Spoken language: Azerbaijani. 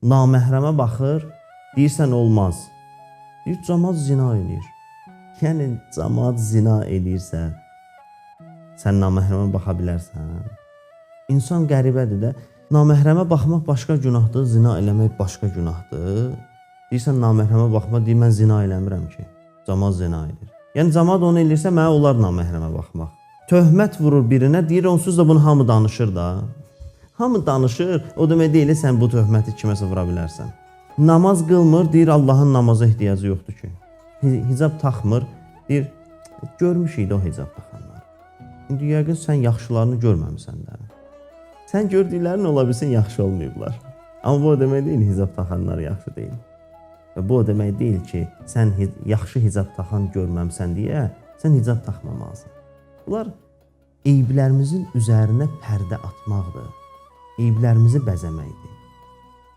naməhrəmə baxır, deyirsən olmaz. Deyir, camaat zina edir. Yəni, camaat zina edirsə, sən naməhrəmə baxa bilərsən. İnsan qəribədir də, naməhrəmə baxmaq başqa günahdır, zina eləmək başqa günahdır. Deyirsən, naməhrəmə baxma, deyir, mən zina eləmirəm ki, camaat zina edir. Yəni, camaat onu eləyirsə, mənə olar naməhrəmə baxmaq. Töhmət vurur birinə, deyir, onsuz da bunu hamı danışır da. Hamı danışır, o demək deyil, sən bu töhməti kiməsə vura bilərsən. Namaz qılmır, deyir, Allahın namaza ehtiyacı yoxdur ki. Hicab taxmır, deyir, görmüşük də o hicab taxanlar. İndi yəqin sən yaxşılarını görməmisən də. Sən gördüklərin ola bilsin, yaxşı olmayıblar. Amma bu o demək deyil, hicab taxanlar yaxşı deyil. Və bu o demək deyil ki, sən yaxşı hicab taxan görməmsən deyə, sən hicab taxmamalısan. Bunlar eyblərimizin üzərinə pərdə atmaqdır. Eyblərimizi bəzəməkdir.